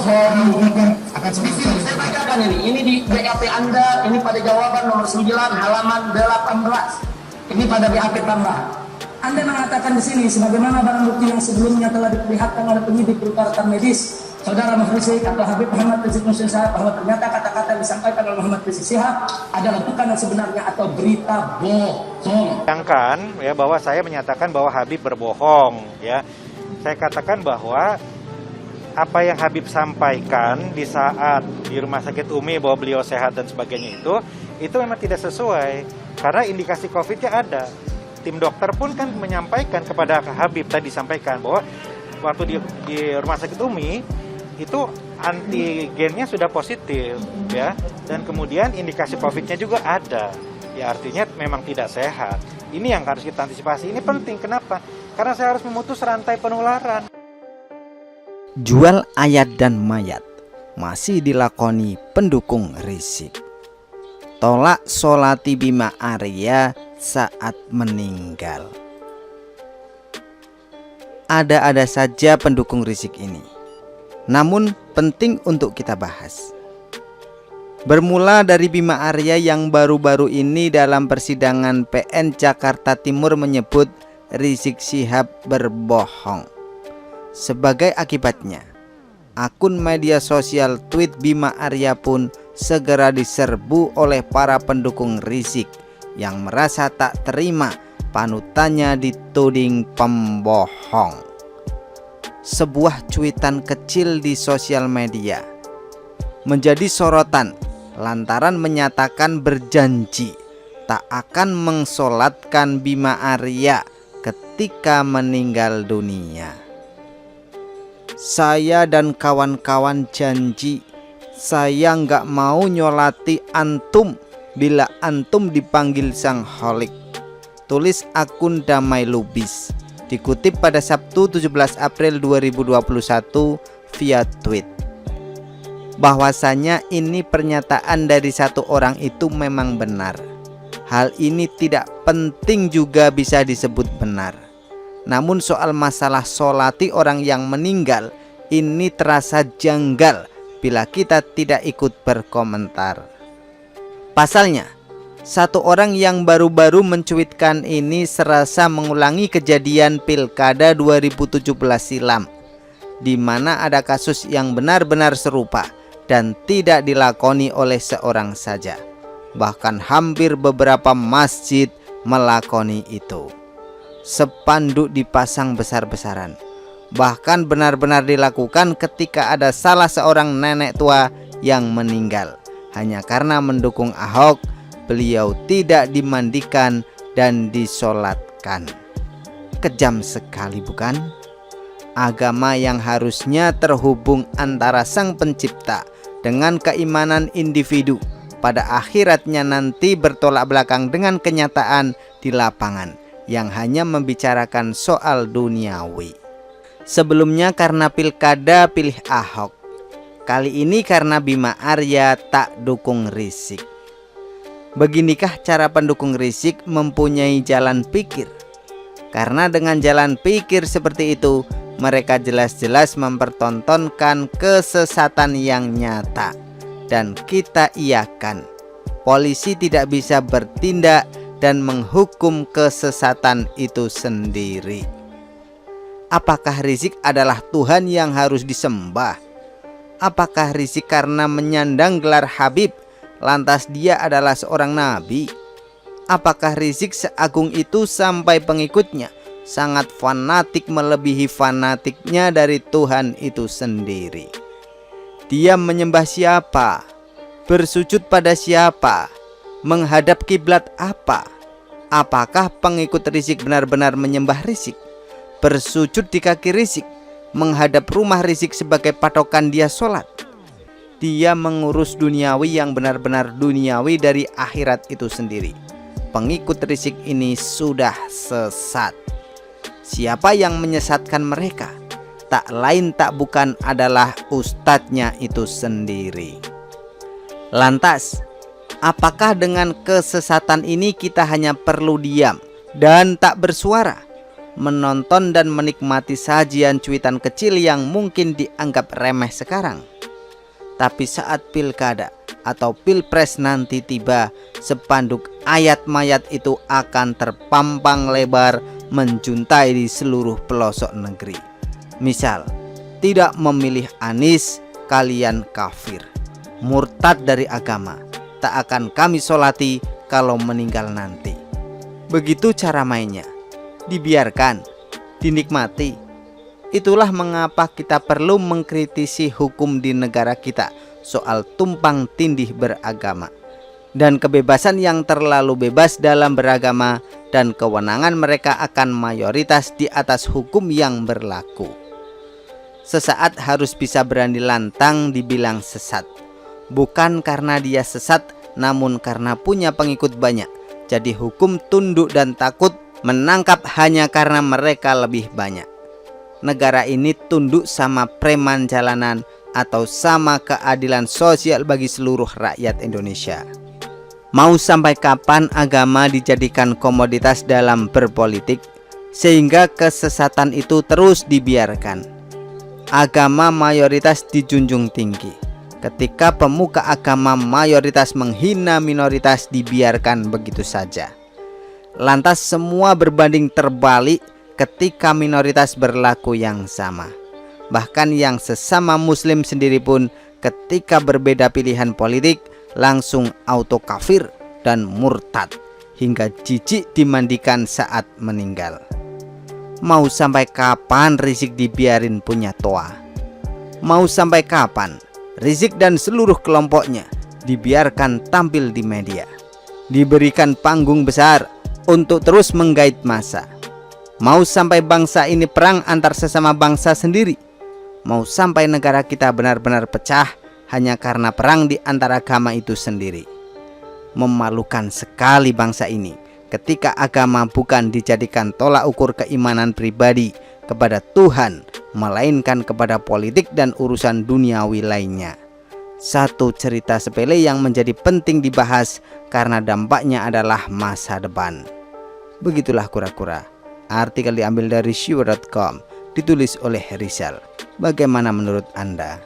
Di sini saya bacakan ini di BAP Anda, ini pada jawaban nomor 9 halaman 18. Ini pada BAP tambah. Anda mengatakan di sini sebagaimana barang bukti yang sebelumnya telah diperlihatkan oleh penyidik berupa rekam medis Saudara Rizik atau Habib Muhammad Rizik Syihab bahwa ternyata kata-kata yang disampaikan oleh Muhammad Rizik Syihab adalah bukan yang sebenarnya atau berita bohong. Bayangkan ya bahwa saya menyatakan bahwa Habib berbohong ya. Saya katakan bahwa apa yang Habib sampaikan di saat di Rumah Sakit Umi bahwa beliau sehat dan sebagainya itu memang tidak sesuai karena indikasi COVID-nya ada. Tim dokter pun kan menyampaikan kepada Habib tadi sampaikan bahwa waktu di Rumah Sakit Umi itu antigennya sudah positif ya, dan kemudian indikasi COVID-nya juga ada. Ya artinya memang tidak sehat. Ini yang harus kita antisipasi. Ini penting. Kenapa? Karena saya harus memutus rantai penularan. Jual ayat dan mayat masih dilakoni pendukung Rizik. Tolak Sholati Bima Arya saat meninggal. Ada-ada saja pendukung Rizik ini, namun penting untuk kita bahas. Bermula dari Bima Arya yang baru-baru ini dalam persidangan PN Jakarta Timur menyebut Rizik Syihab berbohong. Sebagai akibatnya, akun media sosial tweet Bima Arya pun segera diserbu oleh para pendukung Rizik yang merasa tak terima panutannya dituding pembohong. Sebuah cuitan kecil di sosial media menjadi sorotan lantaran menyatakan berjanji tak akan mengsolatkan Bima Arya ketika meninggal dunia. Saya dan kawan-kawan janji saya nggak mau nyolati antum bila antum dipanggil sang holik. Tulis akun Damai Lubis, dikutip pada Sabtu 17 April 2021 via tweet. Bahwasanya ini pernyataan dari satu orang itu memang benar. Hal ini tidak penting juga bisa disebut benar. Namun soal masalah sholati orang yang meninggal ini terasa janggal bila kita tidak ikut berkomentar. Pasalnya, satu orang yang baru-baru mencuitkan ini serasa mengulangi kejadian Pilkada 2017 silam, di mana ada kasus yang benar-benar serupa dan tidak dilakoni oleh seorang saja. Bahkan hampir beberapa masjid melakoni itu. Spanduk dipasang besar-besaran. Bahkan benar-benar dilakukan ketika ada salah seorang nenek tua yang meninggal. Hanya karena mendukung Ahok, beliau tidak dimandikan dan disolatkan. Kejam sekali bukan? Agama yang harusnya terhubung antara sang pencipta dengan keimanan individu pada akhiratnya nanti bertolak belakang dengan kenyataan di lapangan yang hanya membicarakan soal duniawi. Sebelumnya karena Pilkada pilih Ahok, kali ini karena Bima Arya tak dukung Rizik. Beginikah cara pendukung Rizik mempunyai jalan pikir? Karena dengan jalan pikir seperti itu, mereka jelas-jelas mempertontonkan kesesatan yang nyata. Dan kita iakan, polisi tidak bisa bertindak dan menghukum kesesatan itu sendiri. Apakah Rizik adalah Tuhan yang harus disembah? Apakah Rizik karena menyandang gelar Habib lantas dia adalah seorang nabi? Apakah Rizik seagung itu sampai pengikutnya sangat fanatik melebihi fanatiknya dari Tuhan itu sendiri? Dia menyembah siapa? Bersujud pada siapa? Menghadap kiblat apa? Apakah pengikut Rizik benar-benar menyembah Rizik? Bersujud di kaki Rizik? Menghadap rumah Rizik sebagai patokan dia sholat? Dia mengurus duniawi yang benar-benar duniawi dari akhirat itu sendiri. Pengikut Rizik ini sudah sesat. Siapa yang menyesatkan mereka? Tak lain tak bukan adalah ustadznya itu sendiri. Lantas, apakah dengan kesesatan ini kita hanya perlu diam dan tak bersuara, menonton dan menikmati sajian cuitan kecil yang mungkin dianggap remeh sekarang? Tapi saat pilkada atau pilpres nanti tiba, spanduk ayat mayat itu akan terpampang lebar menjuntai di seluruh pelosok negeri. Misal, tidak memilih Anies, kalian kafir, murtad dari agama, tak akan kami solati kalau meninggal nanti. Begitu cara mainnya, dibiarkan, dinikmati. Itulah mengapa kita perlu mengkritisi hukum di negara kita soal tumpang tindih beragama dan kebebasan yang terlalu bebas dalam beragama, dan kewenangan mereka akan mayoritas di atas hukum yang berlaku. Sesaat harus bisa berani lantang dibilang sesat, bukan karena dia sesat, namun karena punya pengikut banyak. Jadi hukum tunduk dan takut menangkap hanya karena mereka lebih banyak. Negara ini tunduk sama preman jalanan atau sama keadilan sosial bagi seluruh rakyat Indonesia. Mau sampai kapan agama dijadikan komoditas dalam berpolitik sehingga kesesatan itu terus dibiarkan? Agama mayoritas dijunjung tinggi. Ketika pemuka agama mayoritas menghina minoritas, dibiarkan begitu saja. Lantas semua berbanding terbalik ketika minoritas berlaku yang sama. Bahkan yang sesama muslim sendiri pun ketika berbeda pilihan politik langsung auto kafir dan murtad, hingga jijik dimandikan saat meninggal. Mau sampai kapan Rizik dibiarin punya toa? Mau sampai kapan Rizik dan seluruh kelompoknya dibiarkan tampil di media, diberikan panggung besar untuk terus menggait massa? Mau sampai bangsa ini perang antar sesama bangsa sendiri? Mau sampai negara kita benar-benar pecah hanya karena perang di antara agama itu sendiri? Memalukan sekali bangsa ini ketika agama bukan dijadikan tolak ukur keimanan pribadi kepada Tuhan, melainkan kepada politik dan urusan duniawi lainnya. Satu cerita sepele yang menjadi penting dibahas karena dampaknya adalah masa depan. Begitulah kura-kura. Artikel diambil dari Syur.com, ditulis oleh Rizal. Bagaimana menurut Anda?